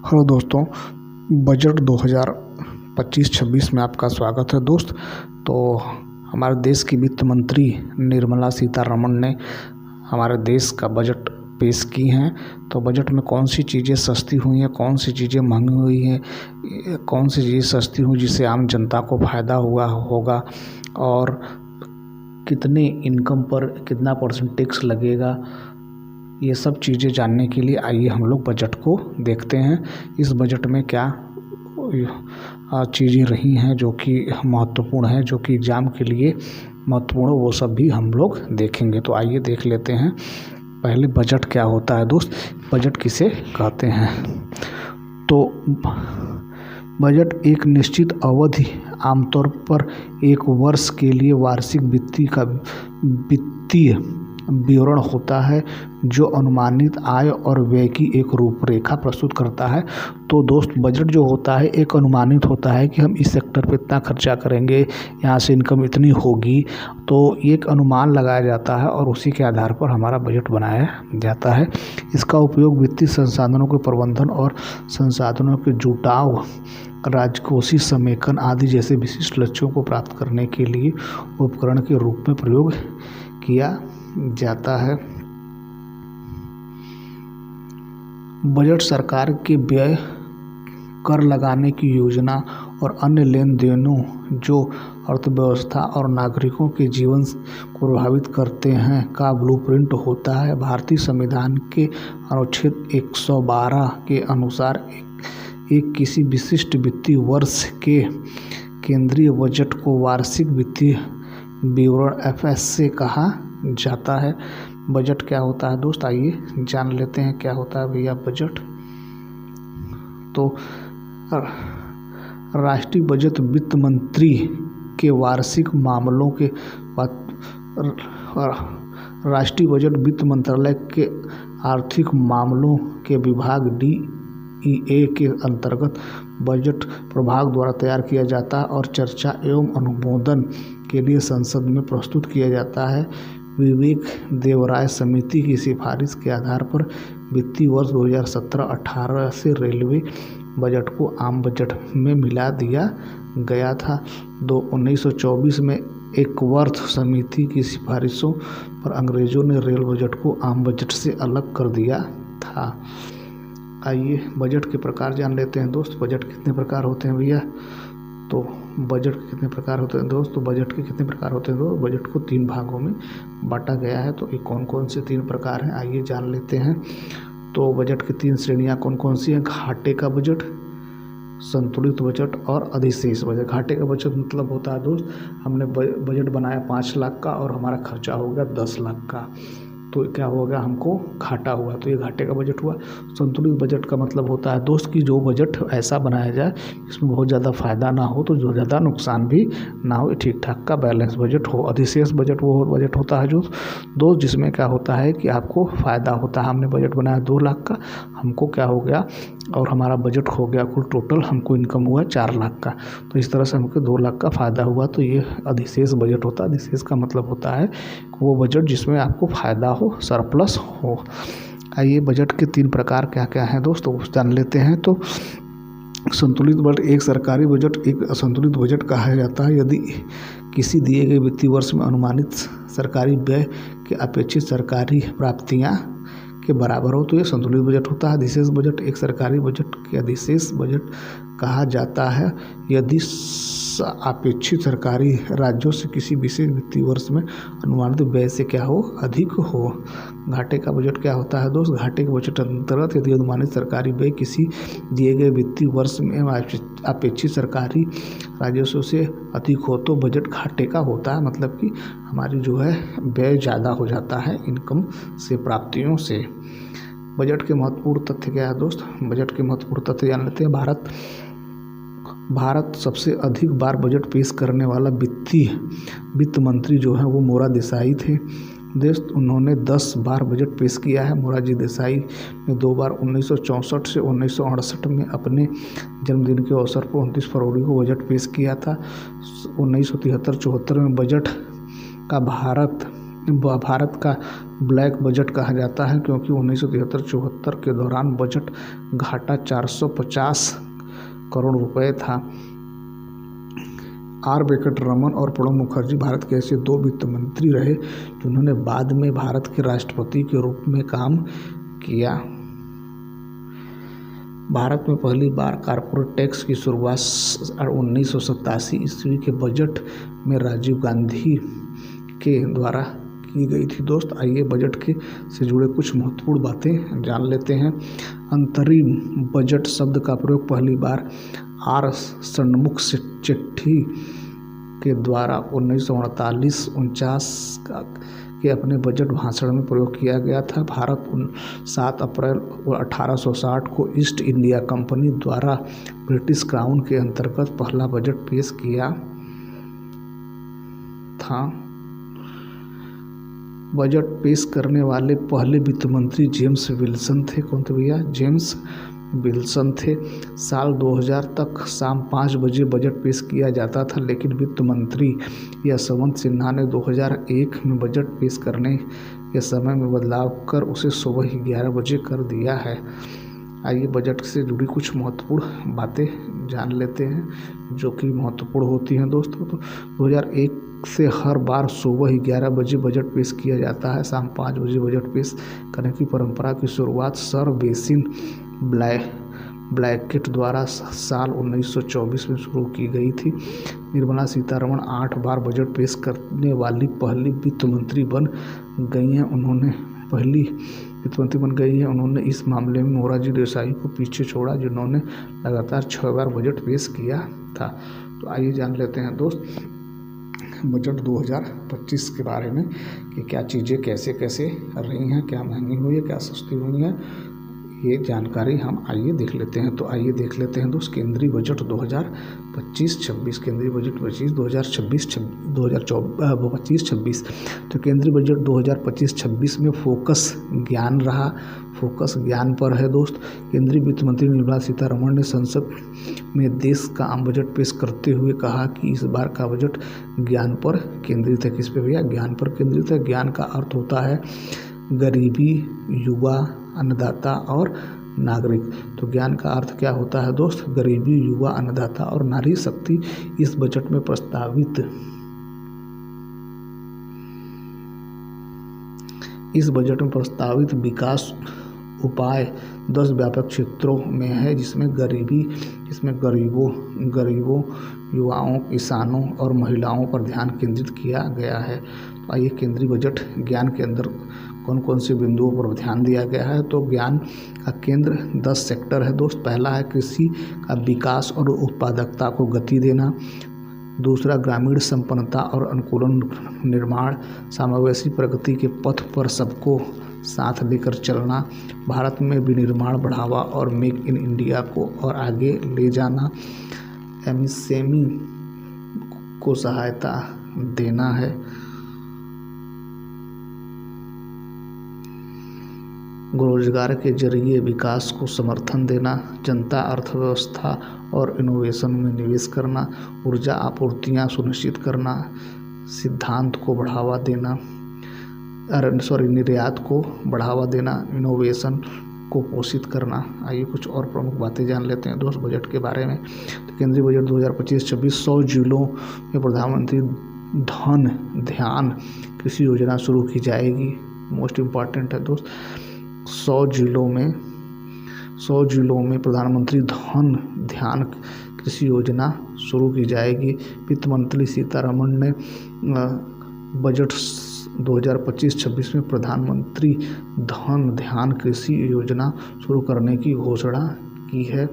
Hello दोस्तों, budget 2025-26 में आपका स्वागत है दोस्त। तो हमारे देश की वित्त मंत्री निर्मला सीतारमण ने हमारे देश का बजट पेश की हैं। तो बजट में कौन सी चीज़ें सस्ती हुई हैं, कौन सी चीज़ें महंगी हुई हैं, कौन सी चीज़ें सस्ती हुई जिससे आम जनता को फ़ायदा हुआ होगा, और कितने इनकम पर कितना परसेंट टैक्स लगेगा, ये सब चीज़ें जानने के लिए आइए हम लोग बजट को देखते हैं। इस बजट में क्या चीज़ें रही हैं जो कि महत्वपूर्ण है, जो कि एग्ज़ाम के लिए महत्वपूर्ण है, वो सब भी हम लोग देखेंगे। तो आइए देख लेते हैं। पहले बजट क्या होता है दोस्त, बजट किसे कहते हैं। तो बजट एक निश्चित अवधि, आमतौर पर एक वर्ष के लिए वार्षिक वित्तीय विवरण होता है जो अनुमानित आय और व्यय की एक रूपरेखा प्रस्तुत करता है। तो दोस्त, बजट जो होता है एक अनुमानित होता है कि हम इस सेक्टर पे इतना खर्चा करेंगे, यहाँ से इनकम इतनी होगी। तो एक अनुमान लगाया जाता है और उसी के आधार पर हमारा बजट बनाया जाता है। इसका उपयोग वित्तीय संसाधनों के प्रबंधन और संसाधनों के जुटाव, राजकोषीय समेकन आदि जैसे विशिष्ट लक्ष्यों को प्राप्त करने के लिए उपकरण के रूप में प्रयोग किया जाता है। बजट सरकार के व्यय, कर लगाने की योजना और अन्य लेन देनों जो अर्थव्यवस्था और नागरिकों के जीवन को प्रभावित करते हैं का ब्लूप्रिंट होता है। भारतीय संविधान के अनुच्छेद 112 के अनुसार एक किसी विशिष्ट वित्तीय वर्ष के केंद्रीय बजट को वार्षिक वित्तीय विवरण FSA कहा जाता है। बजट क्या होता है दोस्त, आइए जान लेते हैं क्या होता है भैया बजट। तो राष्ट्रीय बजट वित्त मंत्री के वार्षिक मामलों के राष्ट्रीय बजट वित्त मंत्रालय के आर्थिक मामलों के विभाग DEA के अंतर्गत बजट प्रभाग द्वारा तैयार किया जाता है और चर्चा एवं अनुमोदन के लिए संसद में प्रस्तुत किया जाता है। विवेक देवराय समिति की सिफारिश के आधार पर वित्तीय वर्ष 2017-18 से रेलवे बजट को आम बजट में मिला दिया गया था। 1924 में एकवर्थ समिति की सिफारिशों पर अंग्रेजों ने रेल बजट को आम बजट से अलग कर दिया था। आइए बजट के प्रकार जान लेते हैं दोस्त। बजट कितने प्रकार होते हैं भैया, तो बजट के कितने प्रकार होते हैं दोस्त, तो बजट के कितने प्रकार होते हैं दोस्त। बजट को 3 भागों में बांटा गया है। तो ये कौन कौन से 3 प्रकार हैं, आइए जान लेते हैं। तो बजट की 3 श्रेणियां कौन कौन सी हैं। घाटे का बजट, संतुलित बजट और अधिशेष बजट। घाटे का बजट मतलब होता है दोस्त, हमने बजट बनाया 5 लाख का और हमारा खर्चा हो गया 10 लाख का, तो क्या होगा, हमको घाटा हुआ, तो ये घाटे का बजट हुआ। संतुलित बजट का मतलब होता है दोस्त कि जो बजट ऐसा बनाया जाए इसमें बहुत ज़्यादा फ़ायदा ना हो, तो जो ज़्यादा नुकसान भी ना हो, ठीक ठाक का बैलेंस बजट हो। अधिशेष बजट वो बजट होता है जो दोस्त जिसमें क्या होता है कि आपको फ़ायदा होता है। हमने बजट बनाया 2 लाख का, हमको क्या हो गया, और हमारा बजट हो गया कुल टोटल हमको इनकम हुआ 4 लाख का, तो इस तरह से हमको 2 लाख का फ़ायदा हुआ, तो ये अधिशेष बजट होता है। अधिशेष का मतलब होता है वो बजट जिसमें आपको फ़ायदा हो, सरप्लस हो। आइए बजट के 3 प्रकार क्या क्या हैं दोस्तों जान लेते हैं। तो संतुलित बजट, एक सरकारी बजट एक असंतुलित बजट कहा जाता है यदि किसी दिए गए वित्तीय वर्ष में अनुमानित सरकारी व्यय के अपेक्षित सरकारी प्राप्तियां के बराबर हो, तो ये संतुलित बजट होता है। अधिशेष बजट, एक सरकारी बजट के अधिशेष बजट कहा जाता है यदि अपेक्षित सरकारी राज्यों से किसी विशेष वित्तीय वर्ष में अनुमानित व्यय से क्या हो, अधिक हो। घाटे का बजट क्या होता है दोस्त, घाटे के बजट अंतर्गत यदि अनुमानित सरकारी व्यय किसी दिए गए वित्तीय वर्ष में अपेक्षित सरकारी राजस्व से अधिक हो तो बजट घाटे का होता है। मतलब कि हमारी जो है व्यय ज़्यादा हो जाता है इनकम से, प्राप्तियों से। बजट के महत्वपूर्ण तथ्य क्या है दोस्त, बजट के महत्वपूर्ण तथ्य जान लेते हैं। भारत सबसे अधिक बार बजट पेश करने वाला वित्त मंत्री जो है वो मोरारजी देसाई थे दोस्त। उन्होंने 10 बार बजट पेश किया है। मोरारजी देसाई ने 2 बार 1964 से 1968 में अपने जन्मदिन के अवसर पर 29 फरवरी को बजट पेश किया था। 1973-74 में बजट का भारत भारत का ब्लैक बजट कहा जाता है, क्योंकि 1973-74 के दौरान बजट घाटा 450 करोड़ रुपए था। आर वेंकटरमन और प्रणब मुखर्जी भारत के ऐसे दो वित्त मंत्री रहे जिन्होंने बाद में भारत के राष्ट्रपति के रूप में काम किया। भारत में पहली बार कॉर्पोरेट टैक्स की शुरुआत 1987 ईस्वी के बजट में राजीव गांधी के द्वारा की गई थी। दोस्त, आइए बजट के से जुड़े कुछ महत्वपूर्ण बातें जान लेते हैं। अंतरिम बजट शब्द का प्रयोग पहली बार आर षणमुख चेट्टी के द्वारा 1948-49 के अपने बजट भाषण में प्रयोग किया गया था। भारत 7 अप्रैल 1860 को ईस्ट इंडिया कंपनी द्वारा ब्रिटिश क्राउन के अंतर्गत पहला बजट पेश किया था। बजट पेश करने वाले पहले वित्त मंत्री जेम्स विल्सन थे। कौन थे भैया? जेम्स विल्सन थे। साल 2000 तक शाम 5 बजे बजट पेश किया जाता था, लेकिन वित्त मंत्री यशवंत सिन्हा ने 2001 में बजट पेश करने के समय में बदलाव कर उसे सुबह ही 11 बजे कर दिया है। आइए बजट से जुड़ी कुछ महत्वपूर्ण बातें जान लेते हैं जो कि महत्वपूर्ण होती हैं दोस्तों। तो 2001 से हर बार सुबह ही 11 बजे बजट पेश किया जाता है। शाम 5 बजे बजट पेश करने की परंपरा की शुरुआत सर बेसिन ब्लैकेट द्वारा साल 1924 में शुरू की गई थी। निर्मला सीतारमण 8 बार बजट पेश करने वाली पहली वित्त मंत्री बन गई हैं। उन्होंने इस मामले में मोरारजी देसाई को पीछे छोड़ा, जिन्होंने लगातार 6 बार बजट पेश किया था। तो आइए जान लेते हैं दोस्त बजट 2025 के बारे में कि क्या चीज़ें कैसे कैसे रही हैं, क्या महंगी हुई है, क्या सस्ती हुई है, ये जानकारी हम आइए देख लेते हैं। तो आइए देख लेते हैं दोस्त केंद्रीय बजट 2025-26। केंद्रीय बजट 2025-26 तो केंद्रीय बजट 2025-26 में फोकस ज्ञान रहा। फोकस ज्ञान पर है दोस्त। केंद्रीय वित्त मंत्री निर्मला सीतारमण ने संसद में देश का आम बजट पेश करते हुए कहा कि इस बार का बजट ज्ञान पर केंद्रित है। किस पे भैया? ज्ञान पर केंद्रित है। ज्ञान का अर्थ होता है गरीबी, युवा, अन्नदाता और नागरिक। तो ज्ञान का अर्थ क्या होता है दोस्त? गरीबी, युवा, अन्नदाता और नारी शक्ति। इस बजट में प्रस्तावित विकास उपाय 10 व्यापक क्षेत्रों में है, जिसमें गरीबों, युवाओं, किसानों और महिलाओं पर ध्यान केंद्रित किया गया है। तो आइए केंद्रीय बजट ज्ञान के अंदर कौन कौन से बिंदुओं पर ध्यान दिया गया है। तो ज्ञान का केंद्र 10 सेक्टर है दोस्त। पहला है कृषि का विकास और उत्पादकता को गति देना। दूसरा, ग्रामीण संपन्नता और अनुकूलन निर्माण, समावेशी प्रगति के पथ पर सबको साथ लेकर चलना, भारत में विनिर्माण बढ़ावा और मेक इन इंडिया को और आगे ले जाना, एमएसएमई को सहायता देना है। रोजगार के जरिए विकास को समर्थन देना, जनता अर्थव्यवस्था और इनोवेशन में निवेश करना, ऊर्जा आपूर्तियाँ सुनिश्चित करना, निर्यात को बढ़ावा देना, इनोवेशन को पोषित करना। आइए कुछ और प्रमुख बातें जान लेते हैं दोस्त बजट के बारे में। तो केंद्रीय बजट 2025-26 100 जिलों में प्रधानमंत्री धन ध्यान कृषि योजना शुरू की जाएगी। मोस्ट इम्पॉर्टेंट है दोस्त। 100 जिलों में प्रधानमंत्री धन ध्यान कृषि योजना शुरू की जाएगी। वित्त मंत्री सीतारमण ने बजट 2025-26 में प्रधानमंत्री धन ध्यान कृषि योजना शुरू करने की घोषणा की है।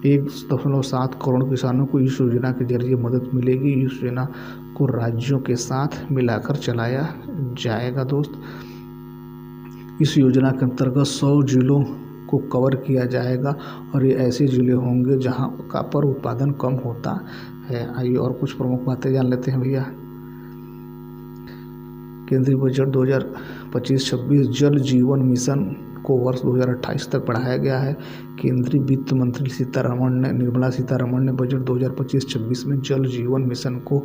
1.7 करोड़ किसानों को इस योजना के जरिए मदद मिलेगी। इस योजना को राज्यों के साथ मिलाकर चलाया जाएगा दोस्त। इस योजना के अंतर्गत 100 जिलों को कवर किया जाएगा और ये ऐसे जिले होंगे जहां का पर उत्पादन कम होता है। आइए और कुछ प्रमुख बातें जान लेते हैं भैया। केंद्रीय बजट 2025-26 जल जीवन मिशन को वर्ष 2028 तक बढ़ाया गया है। केंद्रीय वित्त मंत्री निर्मला सीतारमण ने बजट 2025-26 में जल जीवन मिशन को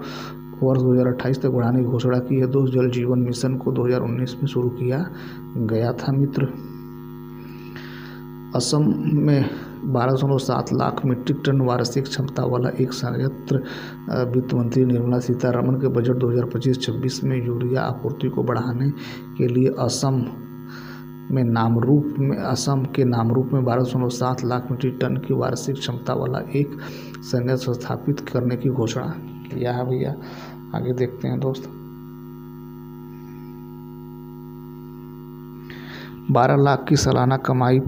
वर्ष 2028 तक बढ़ाने की घोषणा की है दोस्त। जल जीवन मिशन को 2019 में शुरू किया गया था मित्र। असम में 12.7 लाख मीट्रिक टन वार्षिक क्षमता वाला एक संयंत्र। वित्त मंत्री निर्मला सीतारमण के बजट 2025-26 में यूरिया आपूर्ति को बढ़ाने के लिए असम के नामरूप में 12.7 लाख मीट्रिक टन की वार्षिक क्षमता वाला एक संयंत्र स्थापित करने की घोषणा किया है भैया। आगे देखते हैं दोस्त। 12 लाख की सालाना कमाई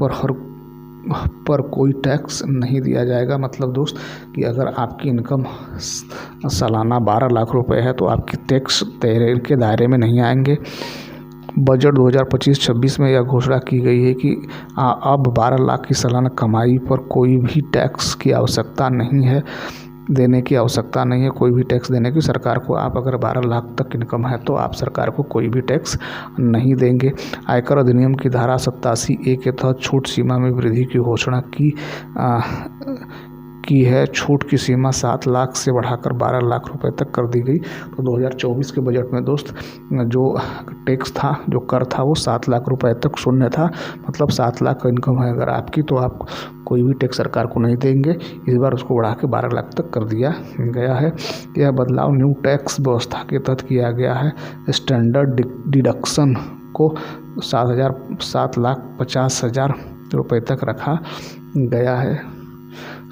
पर कोई टैक्स नहीं दिया जाएगा। मतलब दोस्त कि अगर आपकी इनकम सालाना 12 लाख रुपए है तो आपकी टैक्स के दायरे में नहीं आएंगे। बजट 2025-26 में यह घोषणा की गई है कि अब 12 लाख की सालाना कमाई पर कोई भी टैक्स की आवश्यकता नहीं है, देने की आवश्यकता नहीं है कोई भी टैक्स देने की सरकार को। आप अगर 12 लाख तक इनकम है तो आप सरकार को कोई भी टैक्स नहीं देंगे। आयकर अधिनियम की धारा 87A के तहत छूट सीमा में वृद्धि की घोषणा की है। छूट की सीमा 7 लाख से बढ़ाकर 12 लाख रुपए तक कर दी गई। तो 2024 के बजट में दोस्त जो टैक्स था, जो कर था, वो 7 लाख रुपए तक शून्य था। मतलब 7 लाख का इनकम है अगर आपकी तो आप कोई भी टैक्स सरकार को नहीं देंगे। इस बार उसको बढ़ा के 12 लाख तक कर दिया गया है। यह बदलाव न्यू टैक्स व्यवस्था के तहत किया गया है। स्टैंडर्ड डिडक्शन को 7,50,000 रुपये तक रखा गया है।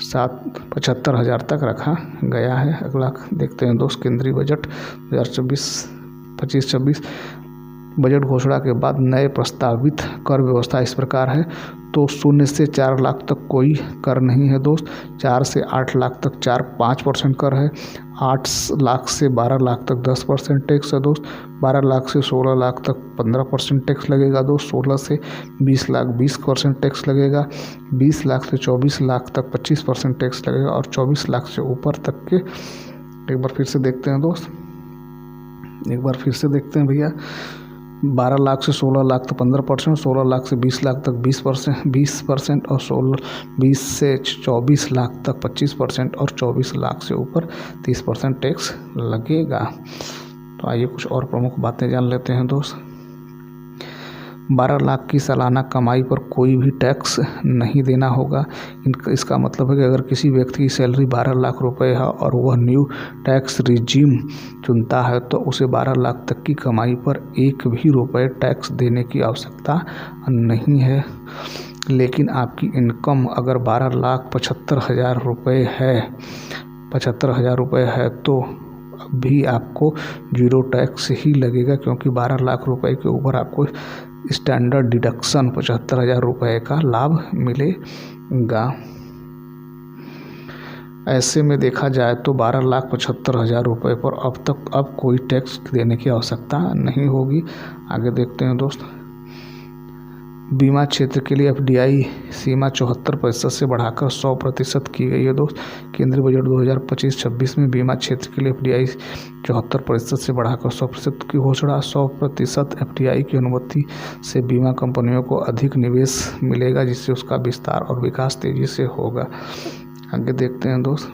75,000 तक रखा गया है। अगला देखते हैं दोस्त। केंद्रीय बजट 2025-26 बजट घोषणा के बाद नए प्रस्तावित कर व्यवस्था इस प्रकार है। तो 0 से 4 लाख तक कोई कर नहीं है दोस्त। 4 से 8 लाख तक 5% कर है। 8 लाख से 12 लाख तक 10% टैक्स है दोस्त। 12 लाख से 16 लाख तक 15% टैक्स लगेगा दोस्त। 16 से 20 लाख 20% टैक्स लगेगा। 20 लाख से 24 लाख तक 25% टैक्स लगेगा। और 24 लाख से ऊपर तक के एक बार फिर से देखते हैं भैया। 12 लाख से 16 लाख तक 15%, 16 लाख से 20 लाख तक 20% और 20 से 24 लाख तक 25% और 24 लाख से ऊपर 30% टैक्स लगेगा। तो आइए कुछ और प्रमुख बातें जान लेते हैं दोस्त। 12 लाख की सालाना कमाई पर कोई भी टैक्स नहीं देना होगा। इसका मतलब है कि अगर किसी व्यक्ति की सैलरी 12 लाख रुपए है और वह न्यू टैक्स रिजीम चुनता है तो उसे 12 लाख तक की कमाई पर एक भी रुपए टैक्स देने की आवश्यकता नहीं है। लेकिन आपकी इनकम अगर 12,75,000 रुपये है तो भी आपको 0 टैक्स ही लगेगा, क्योंकि 12 लाख रुपए के ऊपर आपको स्टैंडर्ड डिडक्शन 75,000 रुपये का लाभ मिलेगा। ऐसे में देखा जाए तो 12,75,000 रुपये पर अब कोई टैक्स देने की आवश्यकता नहीं होगी। आगे देखते हैं दोस्त। बीमा क्षेत्र के लिए FDI सीमा 74% से बढ़ाकर 100% की गई है दोस्त। केंद्रीय बजट 2025-26 में बीमा क्षेत्र के लिए FDI 74% से बढ़ाकर 100% की घोषणा। 100% FDI की अनुमति से बीमा कंपनियों को अधिक निवेश मिलेगा, जिससे उसका विस्तार और विकास तेजी से होगा। आगे देखते हैं दोस्त।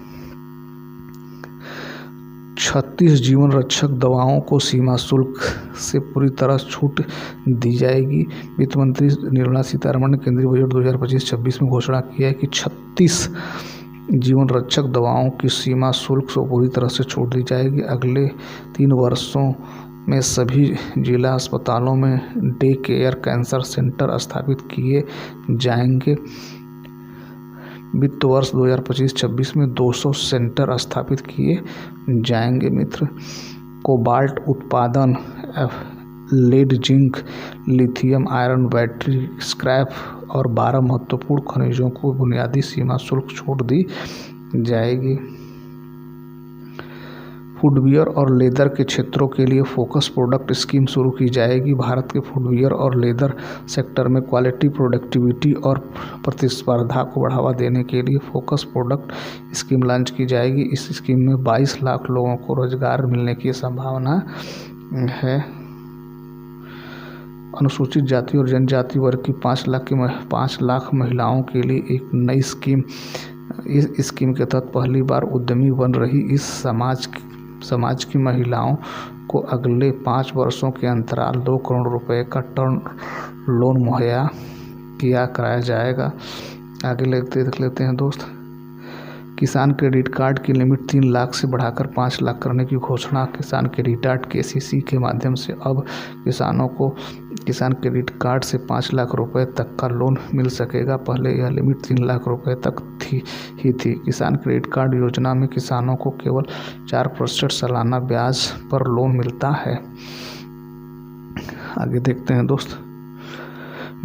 36 जीवन रक्षक दवाओं को सीमा शुल्क से पूरी तरह छूट दी जाएगी। वित्त मंत्री निर्मला सीतारमण ने केंद्रीय बजट 2025-26 में घोषणा की है कि 36 जीवन रक्षक दवाओं की सीमा शुल्क से पूरी तरह से छूट दी जाएगी। अगले 3 वर्षों में सभी जिला अस्पतालों में डे केयर कैंसर सेंटर स्थापित किए जाएंगे। वित्त वर्ष 2025-26 में 200 सेंटर स्थापित किए जाएंगे मित्र। कोबाल्ट उत्पादन, lead, zinc, lithium iron battery, scrap और 12 महत्वपूर्ण खनिजों को बुनियादी सीमा शुल्क छूट दी जाएगी। फुटवियर और लेदर के क्षेत्रों के लिए फोकस प्रोडक्ट स्कीम शुरू की जाएगी। भारत के फुटवियर और लेदर सेक्टर में क्वालिटी, प्रोडक्टिविटी और प्रतिस्पर्धा को बढ़ावा देने के लिए फोकस प्रोडक्ट स्कीम लॉन्च की जाएगी। इस स्कीम में 22 लाख लोगों को रोजगार मिलने की संभावना है। अनुसूचित जाति और जनजाति वर्ग की 5 लाख महिलाओं के लिए एक नई स्कीम। इस स्कीम के तहत पहली बार उद्यमी बन रही इस समाज समाज की महिलाओं को अगले 5 वर्षों के अंतराल 2 करोड़ रुपए का टर्म लोन मुहैया कराया जाएगा। आगे देख लेते हैं दोस्त। किसान क्रेडिट कार्ड की लिमिट 3 लाख से बढ़ाकर 5 लाख करने की घोषणा। किसान क्रेडिट कार्ड KCC के माध्यम से अब किसानों को किसान क्रेडिट कार्ड से 5 लाख रुपए तक का लोन मिल सकेगा। पहले यह लिमिट 3 लाख रुपए तक थी। किसान क्रेडिट कार्ड योजना में किसानों को केवल 4% सालाना ब्याज पर लोन मिलता है। आगे देखते हैं दोस्त।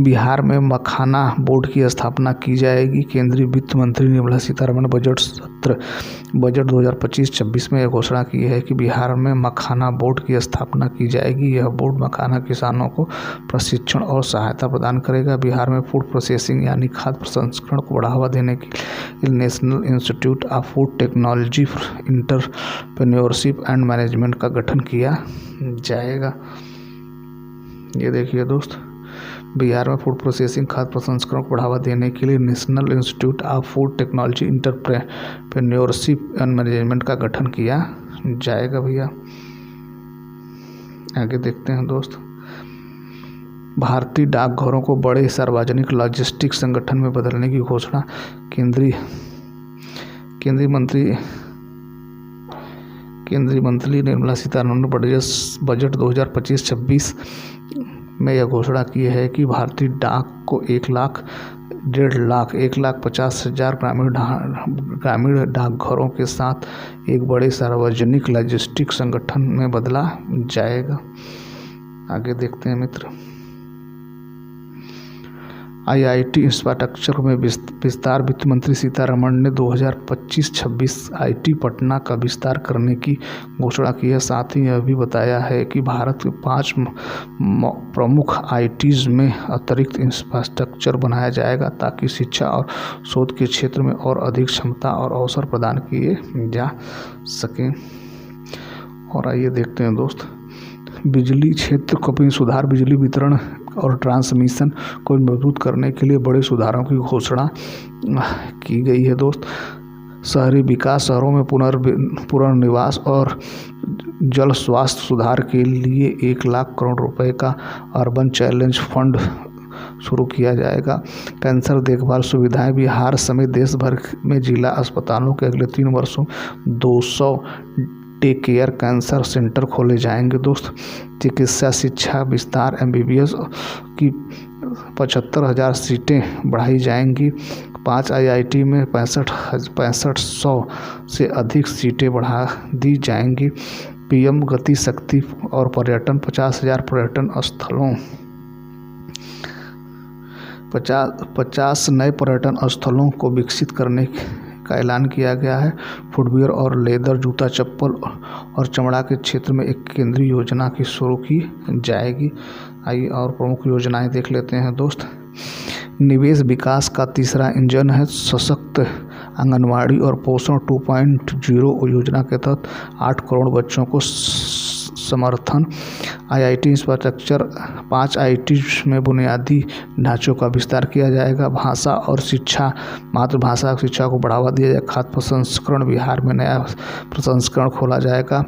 बिहार में मखाना बोर्ड की स्थापना की जाएगी। केंद्रीय वित्त मंत्री निर्मला सीतारमण बजट 2025-26 में यह घोषणा की है कि बिहार में मखाना बोर्ड की स्थापना की जाएगी। यह बोर्ड मखाना किसानों को प्रशिक्षण और सहायता प्रदान करेगा। बिहार में फूड प्रोसेसिंग यानी खाद्य प्रसंस्करण को बढ़ावा देने के लिए national institute of food technology entrepreneurship and management का गठन किया जाएगा। ये देखिए दोस्त, बिहार में फूड प्रोसेसिंग खाद्य प्रसंस्करण को बढ़ावा देने के लिए national institute of food technology entrepreneurship and management का गठन किया जाएगा भैया। आगे देखते हैं दोस्त। भारतीय डाकघरों को बड़े सार्वजनिक लॉजिस्टिक संगठन में बदलने की घोषणा। केंद्रीय मंत्री निर्मला सीतारमण ने बजट 2025-26 में यह घोषणा की है कि भारतीय डाक को 1,50,000 ग्रामीण डाकघरों के साथ एक बड़े सार्वजनिक लॉजिस्टिक संगठन में बदला जाएगा। आगे देखते हैं मित्र। IIT इंफ्रास्ट्रक्चर में विस्तार। वित्त मंत्री सीतारमण ने 2025-26 IIT पटना का विस्तार करने की घोषणा की है। साथ ही यह भी बताया है कि भारत के 5 प्रमुख IITs में अतिरिक्त इंफ्रास्ट्रक्चर बनाया जाएगा ताकि शिक्षा और शोध के क्षेत्र में और अधिक क्षमता और अवसर प्रदान किए जा सकें। और आइए देखते हैं दोस्त। बिजली क्षेत्र को सुधार। बिजली वितरण और ट्रांसमिशन को मजबूत करने के लिए बड़े सुधारों की घोषणा की गई है दोस्त। शहरी विकास, शहरों में पुनर्निवास और जल स्वास्थ्य सुधार के लिए 1 लाख करोड़ रुपए का अर्बन चैलेंज फंड शुरू किया जाएगा। कैंसर देखभाल सुविधाएं। बिहार समेत देश भर में जिला अस्पतालों के अगले 3 वर्षों 200 टेक केयर कैंसर सेंटर खोले जाएंगे दोस्त। चिकित्सा शिक्षा विस्तार। MBBS की 75,000 सीटें बढ़ाई जाएंगी। 5 IIT में 6500 से अधिक सीटें बढ़ा दी जाएंगी। PM गति शक्ति और पर्यटन। 50,000 पर्यटन स्थलों 50 नए पर्यटन स्थलों को विकसित करने का ऐलान किया गया है। फुटवियर और लेदर, जूता, चप्पल और चमड़ा के क्षेत्र में एक केंद्रीय योजना की शुरू की जाएगी। आइए और प्रमुख योजनाएं देख लेते हैं दोस्त। निवेश विकास का तीसरा इंजन है सशक्त आंगनवाड़ी और पोषण 2.0 योजना के तहत 8 करोड़ बच्चों को समर्थन। IIT infrastructure. 5 IIT में बुनियादी ढांचों का विस्तार किया जाएगा। भाषा और शिक्षा। मातृभाषा शिक्षा को बढ़ावा दिया जाएगा। खाद्य प्रसंस्करण। बिहार में नया प्रसंस्करण खोला जाएगा।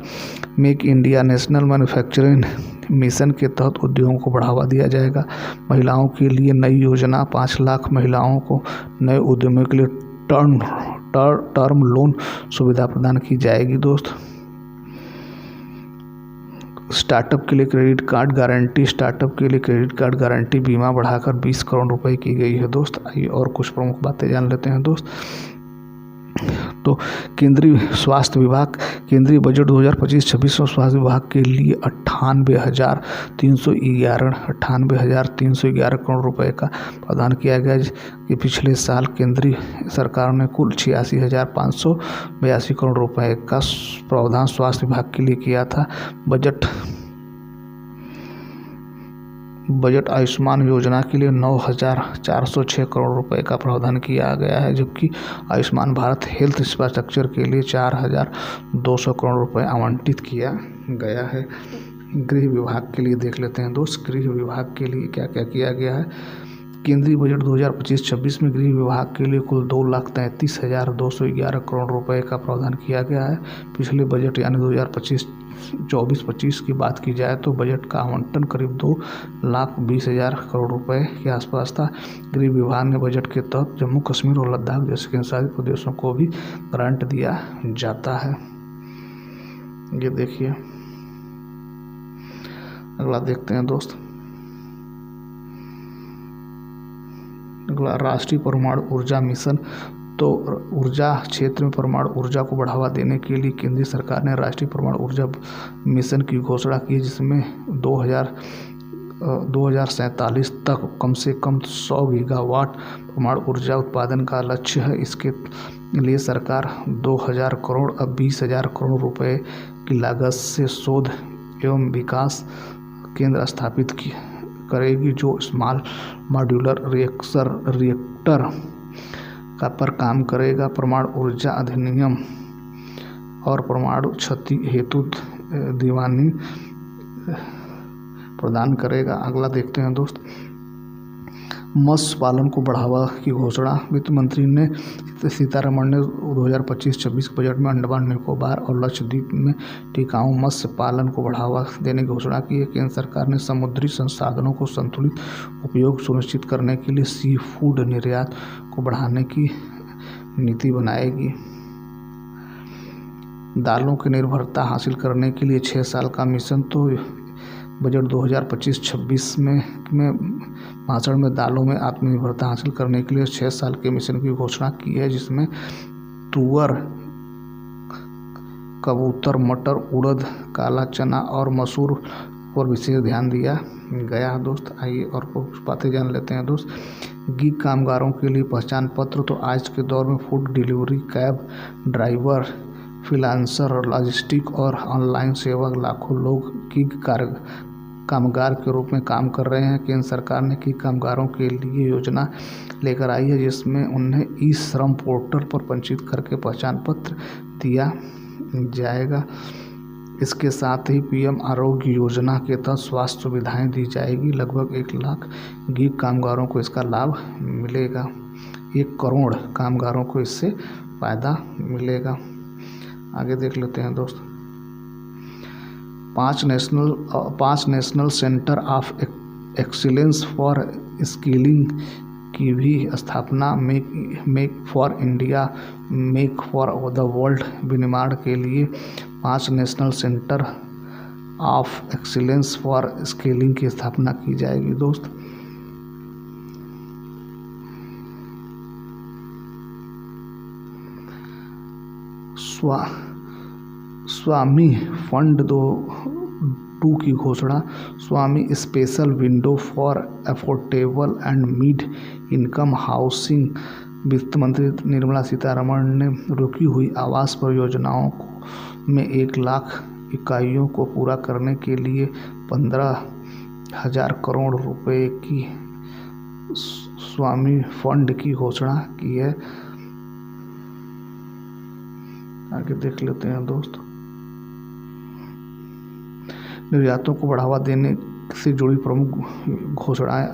Make India national manufacturing mission के तहत उद्योगों को बढ़ावा दिया जाएगा। महिलाओं के लिए नई योजना। 5 लाख महिलाओं को नए उद्यमों के लिए टर्म लोन सुविधा प्रदान की जाएगी दोस्त। स्टार्टअप के लिए क्रेडिट कार्ड गारंटी। स्टार्टअप के लिए क्रेडिट कार्ड गारंटी बीमा बढ़ाकर 20 करोड़ रुपए की गई है दोस्त। आइए और कुछ प्रमुख बातें जान लेते हैं दोस्त। तो केंद्रीय स्वास्थ्य विभाग। केंद्रीय बजट 2025-26 में स्वास्थ्य विभाग के लिए 98,311 करोड़ रुपए का प्रावधान किया गया कि पिछले साल केंद्रीय सरकार ने कुल 86,582 करोड़ रुपए का प्रावधान स्वास्थ्य विभाग के लिए किया था। बजट आयुष्मान योजना के लिए 9,406 करोड़ रुपए का प्रावधान किया गया है, जबकि आयुष्मान भारत हेल्थ इंफ्रास्ट्रक्चर के लिए 4,200 करोड़ रुपए आवंटित किया गया है। गृह विभाग के लिए देख लेते हैं दोस्त। गृह विभाग के लिए क्या क्या किया गया है। केंद्रीय बजट 2025-26 में गृह विभाग के लिए कुल 2,33,211 करोड़ रुपए का प्रावधान किया गया है। पिछले बजट यानी 2024-25 की बात की जाए तो बजट का आवंटन करीब 2,20,000 करोड़ रुपए के आसपास था। गृह विभाग ने बजट के तहत जम्मू कश्मीर और लद्दाख जैसे केंद्रशासित प्रदेशों को भी ग्रांट दिया जाता है। ये देखिए, अगला देखते हैं दोस्त। अगला राष्ट्रीय परमाणु ऊर्जा मिशन। तो ऊर्जा क्षेत्र में परमाणु ऊर्जा को बढ़ावा देने के लिए केंद्रीय सरकार ने राष्ट्रीय परमाणु ऊर्जा मिशन की घोषणा की, जिसमें 2047 तक कम से कम 100 गीगावाट परमाणु ऊर्जा उत्पादन का लक्ष्य है। इसके लिए सरकार 2,000 करोड़ अब 20,000 करोड़ रुपए की लागत से शोध एवं विकास केंद्र स्थापित करेगी, जो स्मॉल मॉड्यूलर रिएक्टर का पर काम करेगा। परमाणु ऊर्जा अधिनियम और परमाणु क्षति हेतु दीवानी प्रदान करेगा। अगला देखते हैं दोस्त। मत्स्य पालन को बढ़ावा की घोषणा। वित्त मंत्री ने सीतारमण ने 2025-26 बजट में अंडमान निकोबार और लक्षद्वीप में टिकाऊ मत्स्य पालन को बढ़ावा देने की घोषणा की है। केंद्र सरकार ने समुद्री संसाधनों को संतुलित उपयोग सुनिश्चित करने के लिए सी फूड निर्यात को बढ़ाने की नीति बनाएगी। दालों की निर्भरता हासिल करने के लिए 6 साल का मिशन। तो बजट 2025-26 में भाषण में दालों में आत्मनिर्भरता हासिल करने के लिए 6 साल के मिशन की घोषणा की है, जिसमें तुअर, कबूतर, मटर, उड़द, काला चना और मसूर पर विशेष ध्यान दिया गया है दोस्त। आइए और कुछ बातें जान लेते हैं दोस्त। गिग कामगारों के लिए पहचान पत्र। तो आज के दौर में food delivery, cab driver, freelancer, logistic और ऑनलाइन सेवा लाखों लोग गिग कामगार के रूप में काम कर रहे हैं। केंद्र सरकार ने गिग कामगारों के लिए योजना लेकर आई है, जिसमें उन्हें ई श्रम पोर्टल पर पंजीकृत करके पहचान पत्र दिया जाएगा। इसके साथ ही पीएम आरोग्य योजना के तहत स्वास्थ्य सुविधाएं दी जाएगी। लगभग 1 लाख गिग कामगारों को इसका लाभ मिलेगा। 1 करोड़ कामगारों को इससे फ़ायदा मिलेगा। आगे देख लेते हैं दोस्त। 5 national centre of excellence for skilling की भी स्थापना make for India, make for the world विनिर्माण के लिए 5 national centre of excellence for skilling की स्थापना की जाएगी दोस्त। स्वामी फंड 2 की घोषणा। Swami special window for affordable and mid income housing. वित्त मंत्री निर्मला सीतारमण ने रुकी हुई आवास परियोजनाओं में 1 लाख इकाइयों को पूरा करने के लिए 15,000 करोड़ रुपए की स्वामी फंड की घोषणा की है। आगे देख लेते हैं दोस्त। निर्यातों को बढ़ावा देने से जुड़ी प्रमुख घोषणाएं।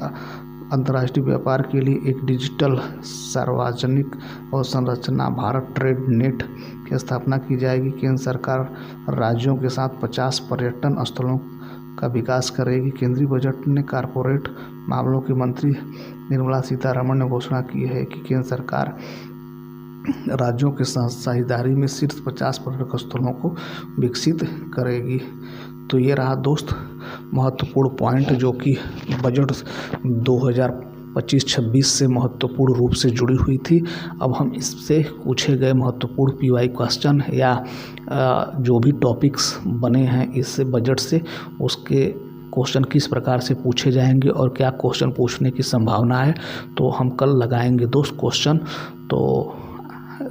अंतर्राष्ट्रीय व्यापार के लिए एक डिजिटल सार्वजनिक अवसंरचना भारत ट्रेड नेट की स्थापना की जाएगी। केंद्र सरकार राज्यों के साथ 50 पर्यटन स्थलों का विकास करेगी। केंद्रीय बजट ने कॉरपोरेट मामलों की मंत्री निर्मला सीतारमण ने घोषणा की है कि केंद्र सरकार राज्यों के साझेदारी में शीर्ष 50 पर्यटक स्थलों को विकसित करेगी। तो ये रहा दोस्त महत्वपूर्ण पॉइंट जो कि बजट 2025-26 से महत्वपूर्ण रूप से जुड़ी हुई थी। अब हम इससे पूछे गए महत्वपूर्ण पीवाई क्वेश्चन या जो भी टॉपिक्स बने हैं इस बजट से, उसके क्वेश्चन किस प्रकार से पूछे जाएंगे और क्या क्वेश्चन पूछने की संभावना है, तो हम कल लगाएंगे दोस्त क्वेश्चन। तो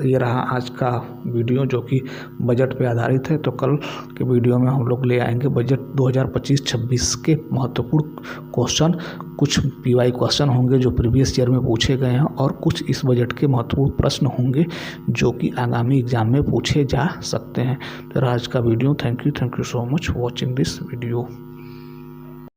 ये रहा आज का वीडियो जो कि बजट पे आधारित है। तो कल के वीडियो में हम लोग ले आएंगे बजट 2025-26 के महत्वपूर्ण क्वेश्चन। कुछ पीवाई क्वेश्चन होंगे जो प्रीवियस ईयर में पूछे गए हैं और कुछ इस बजट के महत्वपूर्ण प्रश्न होंगे जो कि आगामी एग्जाम में पूछे जा सकते हैं। तो आज का video thank you so much watching this video.